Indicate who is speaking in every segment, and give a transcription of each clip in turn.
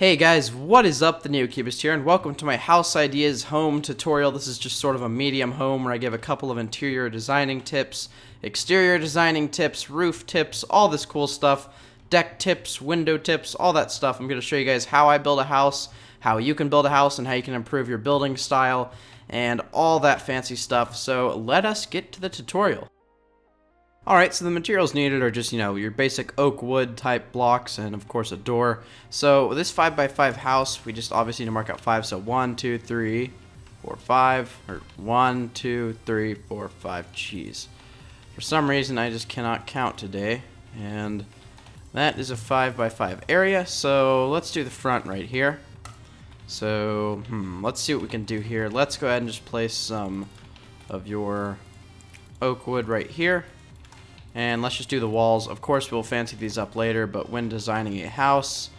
Speaker 1: Hey guys, what is up? The NeoCubist here, and welcome to my House Ideas home tutorial. This is just sort of a medium home where I give a couple of interior designing tips, exterior designing tips, roof tips, all this cool stuff, deck tips, window tips, all that stuff. I'm going to show you guys how I build a house, how you can build a house, and how you can improve your building style, and all that fancy stuff. So let us get to the tutorial. Alright, so the materials needed are just, your basic oak wood type blocks and of course a door. So this 5x5 house, we just obviously need to mark out 5. So 1, 2, 3, 4, 5, or 1, 2, 3, 4, 5, jeez. For some reason I just cannot count today, and that is a 5x5 area. So let's do the front right here. So, let's see what we can do here. Let's go ahead and just place some of your oak wood right here. And let's just do the walls. Of course, we'll fancy these up later, but when designing a house,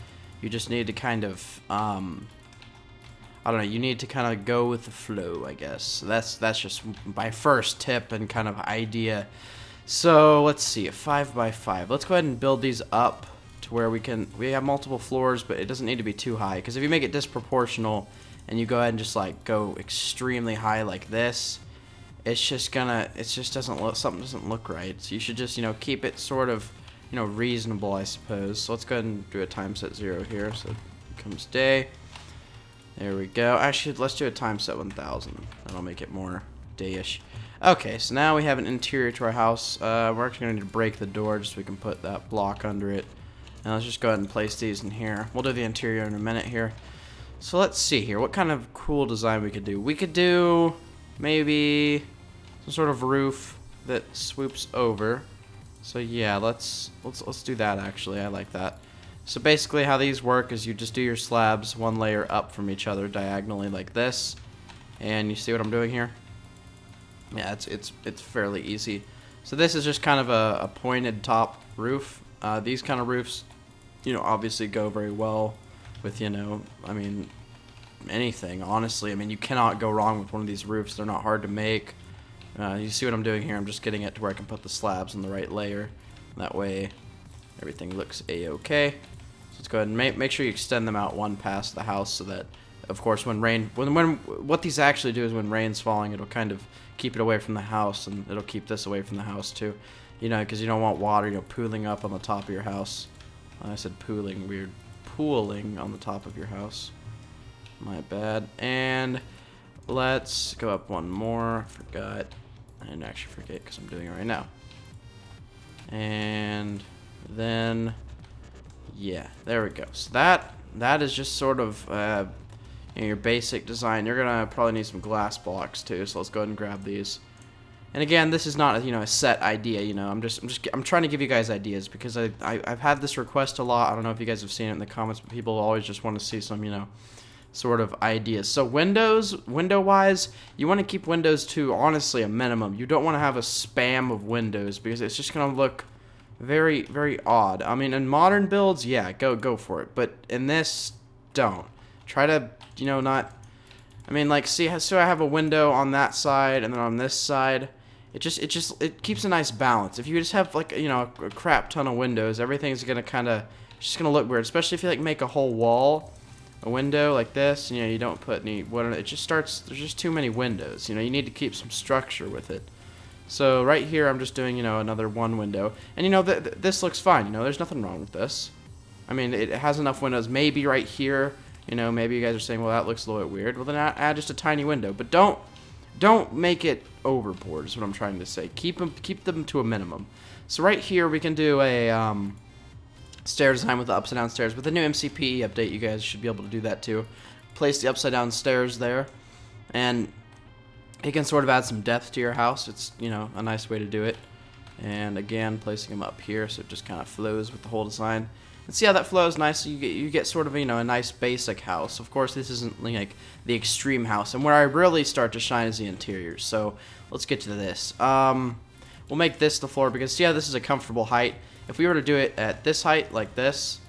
Speaker 1: you just need to kind of, I don't know, you need to kind of go with the flow, I guess. That's just my first tip and kind of idea. So, let's see, a 5x5. Let's go ahead and build these up to where we have multiple floors, but it doesn't need to be too high. Because if you make it disproportional and you go ahead and just, like, go extremely high like this, it's just something doesn't look right. So you should just, keep it sort of, reasonable, I suppose. So let's go ahead and do a time set 0 here. So it becomes day. There we go. Actually, let's do a time set 1000. That'll make it more day-ish. Okay, so now we have an interior to our house. We're actually going to need to break the door just so we can put that block under it. Now let's just go ahead and place these in here. We'll do the interior in a minute here. So let's see here. What kind of cool design we could do? We could do maybe some sort of roof that swoops over. So yeah, let's do that. Actually, I like that. So basically how these work is you just do your slabs one layer up from each other diagonally like this, and you see what I'm doing here? Yeah, it's fairly easy. So this is just kind of a pointed top roof. These kind of roofs, obviously go very well with, I mean, anything, honestly. I mean, you cannot go wrong with one of these roofs. They're not hard to make. You see what I'm doing here? I'm just getting it to where I can put the slabs on the right layer. That way everything looks a-okay. So let's go ahead and make sure you extend them out one past the house so that, of course, when what these actually do is when rain's falling, it'll kind of keep it away from the house, and it'll keep this away from the house too. Because you don't want water, pooling up on the top of your house. I said pooling, weird. Pooling on the top of your house. My bad. And let's go up one more. Forgot. I didn't actually forget because I'm doing it right now. And then, yeah, there we go. So that is just sort of your basic design. You're gonna probably need some glass blocks too. So let's go ahead and grab these. And again, this is not a set idea. I'm trying to give you guys ideas because I've had this request a lot. I don't know if you guys have seen it in the comments, but people always just want to see some sort of ideas. So window-wise, you want to keep windows to, honestly, a minimum. You don't want to have a spam of windows because it's just going to look very, very odd. I mean, in modern builds, yeah, go for it. But in this, don't. Try to, not... I mean, like, so I have a window on that side and then on this side. It keeps a nice balance. If you just have, like, a crap ton of windows, everything's going to kind of... It's just going to look weird, especially if you, like, make a whole wall a window like this, you don't put any, it just starts, there's just too many windows, you need to keep some structure with it. So right here I'm just doing, another one window, and this looks fine, there's nothing wrong with this. I mean, it has enough windows. Maybe right here, maybe you guys are saying, well, that looks a little bit weird. Well, then add just a tiny window, but don't make it overboard is what I'm trying to say. Keep them to a minimum. So right here we can do a stair design with the upside down stairs. With the new MCPE update, you guys should be able to do that too. Place the upside down stairs there, and it can sort of add some depth to your house. It's, a nice way to do it. And again, placing them up here so it just kind of flows with the whole design. And see how that flows nicely? You get sort of, a nice basic house. Of course, this isn't like the extreme house. And where I really start to shine is the interior. So let's get to this. We'll make this the floor because, yeah, this is a comfortable height. If we were to do it at this height, like this,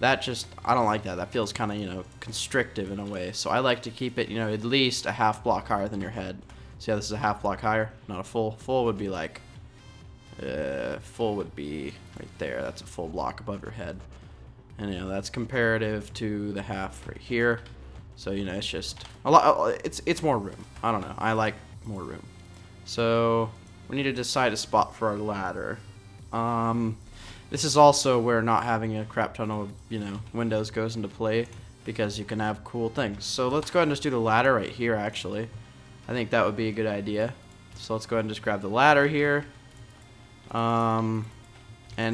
Speaker 1: I don't like that. That feels kind of, constrictive in a way. So I like to keep it, at least a half block higher than your head. So yeah, this is a half block higher, not a full. Full would be like, full would be right there. That's a full block above your head. And that's comparative to the half right here. So it's just a lot. It's more room. I don't know. I like more room. So we need to decide a spot for our ladder. This is also where not having a crap ton of windows goes into play, because you can have cool things. So let's go ahead and just do the ladder right here. Actually, I think that would be a good idea. So let's go ahead and just grab the ladder here. And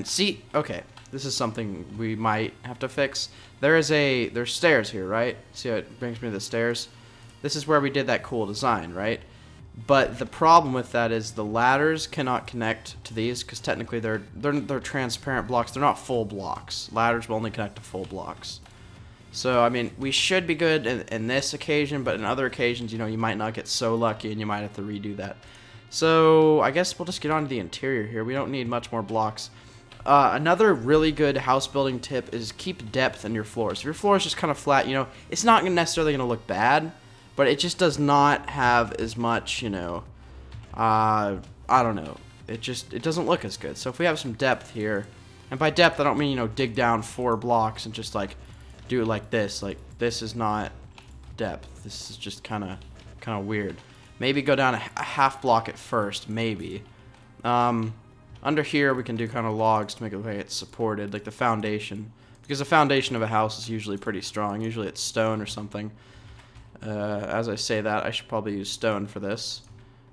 Speaker 1: see, okay, this is something we might have to fix. There's stairs here, right? See how it brings me to the stairs? This is where we did that cool design, right? But the problem with that is the ladders cannot connect to these, because technically they're transparent blocks. They're not full blocks. Ladders will only connect to full blocks. So, I mean, we should be good in this occasion, but in other occasions, you might not get so lucky and you might have to redo that. So, I guess we'll just get on to the interior here. We don't need much more blocks. Another really good house building tip is keep depth in your floors. If your floor is just kind of flat, it's not necessarily going to look bad, but it just does not have as much, I don't know. It doesn't look as good. So if we have some depth here, and by depth I don't mean, dig down 4 blocks and just like do it like this. Like, this is not depth. This is just kind of weird. Maybe go down a half block at first, maybe. Under here, we can do kind of logs to make it look like it's supported, like the foundation. Because the foundation of a house is usually pretty strong. Usually it's stone or something. As I say that, I should probably use stone for this.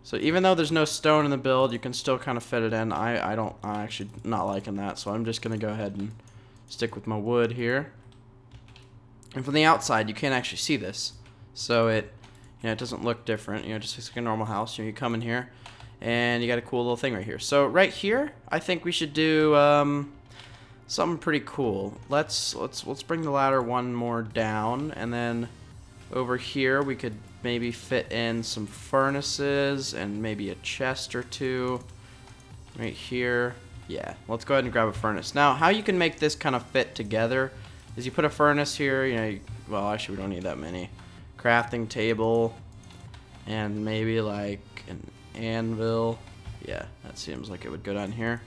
Speaker 1: So even though there's no stone in the build, you can still kind of fit it in. I'm actually not liking that, so I'm just going to go ahead and stick with my wood here. And from the outside, you can't actually see this. So it doesn't look different. It just looks like a normal house. You come in here, and you got a cool little thing right here. So right here, I think we should do something pretty cool. Let's bring the ladder one more down, and then over here we could maybe fit in some furnaces and maybe a chest or two. Right here, yeah. Let's go ahead and grab a furnace. Now, how you can make this kind of fit together is you put a furnace here. Well, actually we don't need that many. Crafting table, and maybe like an anvil. Yeah, that seems like it would go down here.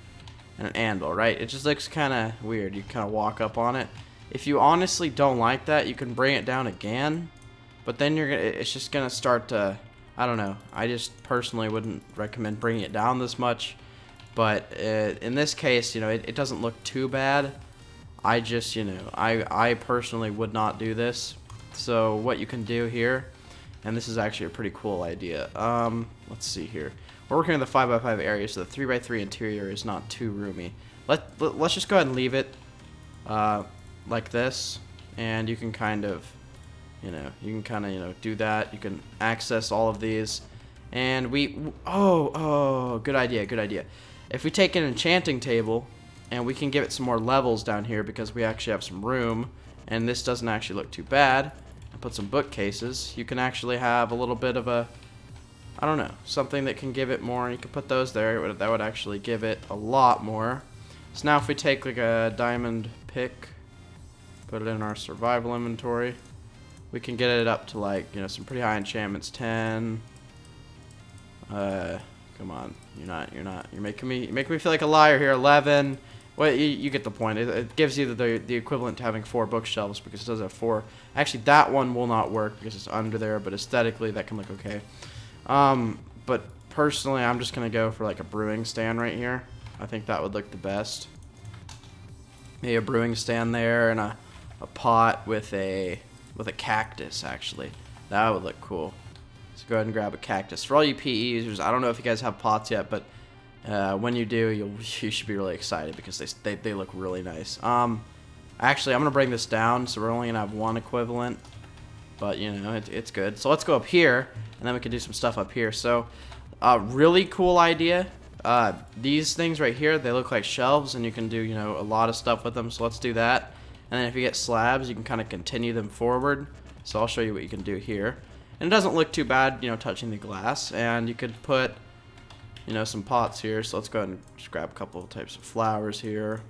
Speaker 1: And an anvil, right? It just looks kind of weird. You kind of walk up on it. If you honestly don't like that, you can bring it down again, but then it's just gonna start to, I don't know. I just personally wouldn't recommend bringing it down this much, but in this case, it doesn't look too bad. I just, I personally would not do this. So what you can do here, and this is actually a pretty cool idea. Let's see here. We're working on the 5x5 area, so the 3x3 interior is not too roomy. Let's just go ahead and leave it like this, and you can kind of, do that. You can access all of these, and good idea. If we take an enchanting table, and we can give it some more levels down here because we actually have some room, and this doesn't actually look too bad, and put some bookcases, you can actually have a little bit of a, I don't know, something that can give it more. You can put those there. That would actually give it a lot more. So now if we take like a diamond pick, put it in our survival inventory, we can get it up to like, some pretty high enchantments. 10. Come on, you're making me feel like a liar here. 11. Well, you get the point. It gives you the equivalent to having 4 bookshelves, because it does have 4. Actually, that one will not work because it's under there, but aesthetically that can look okay. But personally, I'm just gonna go for like a brewing stand right here. I think that would look the best. Maybe a brewing stand there, and a pot with a cactus. Actually, that would look cool. So go ahead and grab a cactus. For all you PE users, I don't know if you guys have pots yet, but when you do, you should be really excited because they look really nice. Actually, I'm gonna bring this down, so we're only gonna have 1 equivalent, but it's good. So let's go up here, and then we can do some stuff up here. So, really cool idea. These things right here, they look like shelves, and you can do a lot of stuff with them. So let's do that. And then if you get slabs, you can kind of continue them forward. So I'll show you what you can do here. And it doesn't look too bad, touching the glass. And you could put, some pots here. So let's go ahead and just grab a couple of types of flowers here.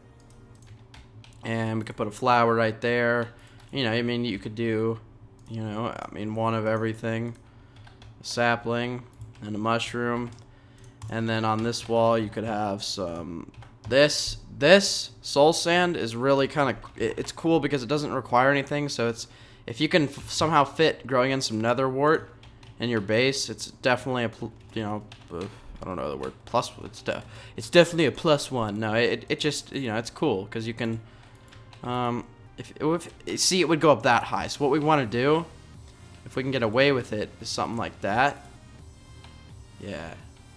Speaker 1: And we could put a flower right there. You could do, one of everything. A sapling and a mushroom. And then on this wall, you could have some This soul sand is really kind of, it's cool because it doesn't require anything. So it's, if you can somehow fit growing in some nether wart in your base, it's definitely a, you know, I don't know the word, plus, it's definitely a +1. No, it just, you know, it's cool because you can, if see, it would go up that high. So what we want to do, if we can get away with it, is something like that.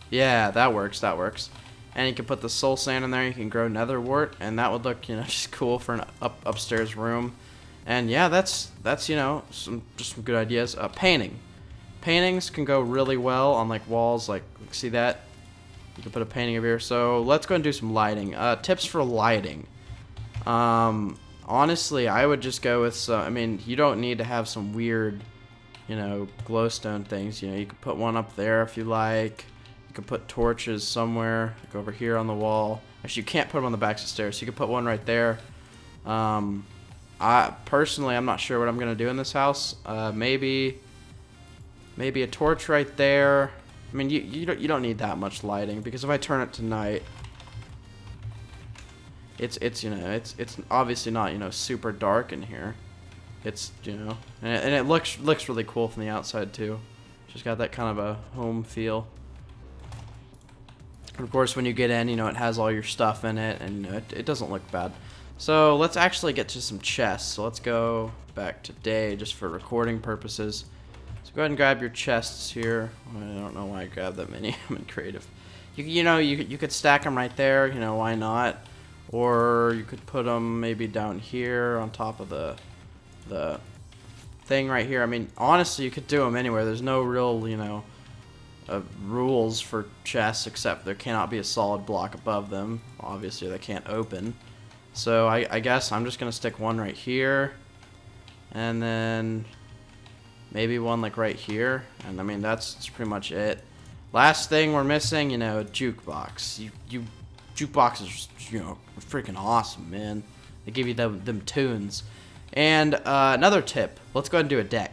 Speaker 1: Yeah, that works, And you can put the soul sand in there, you can grow nether wart, and that would look, you know, just cool for an upstairs room. And yeah, that's you know, just some good ideas. Painting. Paintings can go really well on like walls, like see that? You can put a painting over here. So let's go and do some lighting. Tips for lighting. Honestly, I would just go with some, I mean, you don't need to have some weird, you know, glowstone things. You know, you could put one up there if you like. You could put torches somewhere, like over here on the wall. Actually, you can't put them on the backs of the stairs, so you could put one right there. I personally, I'm not sure what I'm gonna do in this house. Maybe a torch right there. I mean, you don't need that much lighting, because if I turn it to night, it's you know, it's obviously not, you know, super dark in here. It's, you know, and it looks really cool from the outside too. Just got that kind of a home feel. And of course, when you get in, you know, it has all your stuff in it, and you know, it doesn't look bad. So let's actually get to some chests. So let's go back to day just for recording purposes. So go ahead and grab your chests here. I don't know why I grabbed that many. I'm in creative. You know, you could stack them right there. You know, why not? Or you could put them maybe down here on top of the thing right here. I mean, honestly, you could do them anywhere. There's no real, you know, rules for chests, except there cannot be a solid block above them. Obviously, they can't open. So I guess I'm just gonna stick one right here, and then maybe one like right here, and I mean that's pretty much it. Last thing we're missing, you know, a jukebox. Jukeboxes, you know, are freaking awesome, man. They give you them tunes. And another tip, let's go ahead and do a deck.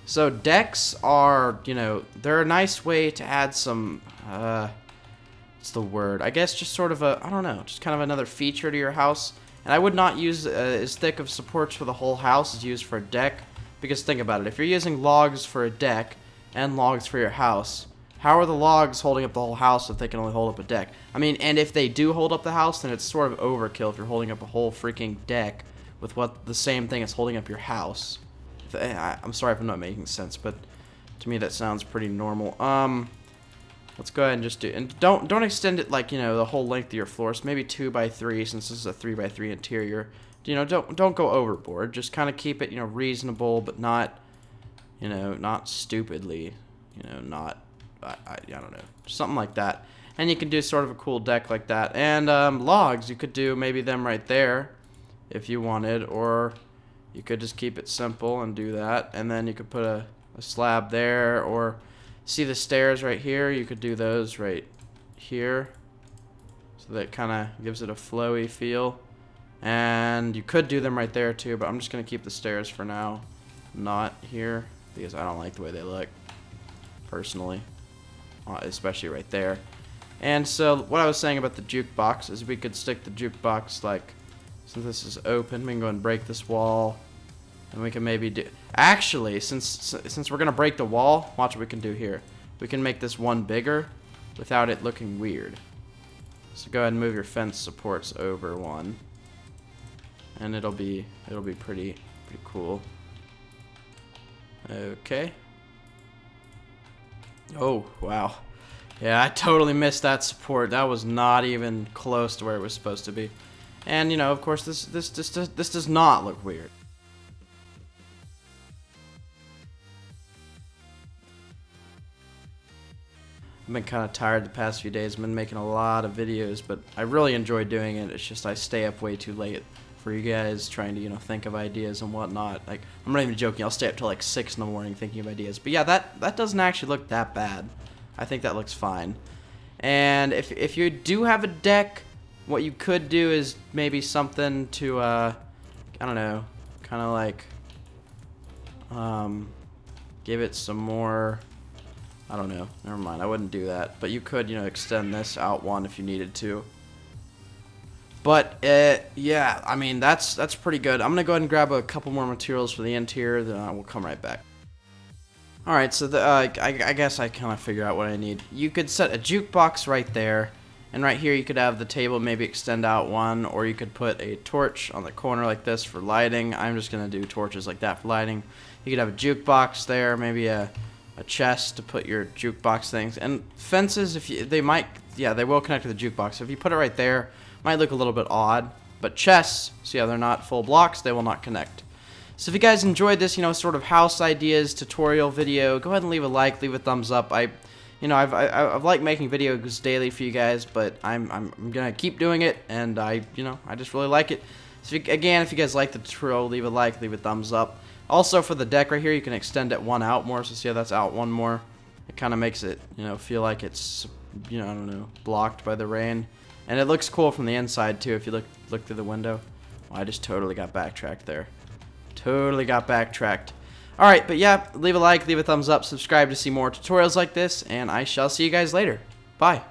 Speaker 1: So decks are, you know, they're a nice way to add some, what's the word? I guess just sort of a, I don't know, just kind of another feature to your house. And I would not use as thick of supports for the whole house as used for a deck. Because think about it, if you're using logs for a deck and logs for your house, how are the logs holding up the whole house if they can only hold up a deck? I mean, and if they do hold up the house, then it's sort of overkill if you're holding up a whole freaking deck with what the same thing as holding up your house. I'm sorry if I'm not making sense, but to me that sounds pretty normal. Let's go ahead and just do, and don't extend it like, you know, the whole length of your floors. Maybe 2x3, since this is a 3x3 interior. You know, don't go overboard. Just kind of keep it, you know, reasonable, but not, you know, not stupidly, you know, not, I don't know, something like that. And you can do sort of a cool deck like that. And logs, you could do maybe them right there if you wanted, or you could just keep it simple and do that. And then you could put a slab there, or see the stairs right here, you could do those right here. So that kind of gives it a flowy feel. And you could do them right there too, but I'm just going to keep the stairs for now, not here, because I don't like the way they look, personally, especially right there. And so what I was saying about the jukebox is we could stick the jukebox, like, since this is open, we can go and break this wall, and we can maybe do, actually, since we're going to break the wall, watch what we can do here. We can make this one bigger without it looking weird. So go ahead and move your fence supports over one, and it'll be pretty cool. Okay. Oh, wow. Yeah, I totally missed that support. That was not even close to where it was supposed to be. And, you know, of course, this does not look weird. I've been kind of tired the past few days. I've been making a lot of videos, but I really enjoy doing it. It's just I stay up way too late for you guys, trying to, you know, think of ideas and whatnot. Like, I'm not even joking. I'll stay up till like 6 in the morning thinking of ideas. But yeah, that doesn't actually look that bad. I think that looks fine. And if you do have a deck, what you could do is maybe something to, I don't know, kind of like, give it some more, I don't know, never mind, I wouldn't do that. But you could, you know, extend this out one if you needed to. But yeah, I mean that's pretty good. I'm gonna go ahead and grab a couple more materials for the interior, then I will come right back. Alright, so I guess I kind of figured out what I need. You could set a jukebox right there, and right here you could have the table maybe extend out one, or you could put a torch on the corner like this for lighting. I'm just going to do torches like that for lighting. You could have a jukebox there, maybe a chest to put your jukebox things. And fences, they will connect to the jukebox. So if you put it right there, it might look a little bit odd. But chests, so yeah, they're not full blocks, they will not connect. So if you guys enjoyed this, sort of house ideas tutorial video, go ahead and leave a like, leave a thumbs up. I've liked making videos daily for you guys, but I'm gonna keep doing it, and I just really like it. So if you guys like the tutorial, leave a like, leave a thumbs up. Also for the deck right here, you can extend it one out more. So see how that's out one more. It kind of makes it feel like it's I don't know, blocked by the rain, and it looks cool from the inside too. If you look through the window. Well, I just totally got backtracked there. Totally got backtracked. Alright, but yeah, leave a like, leave a thumbs up, subscribe to see more tutorials like this, and I shall see you guys later. Bye.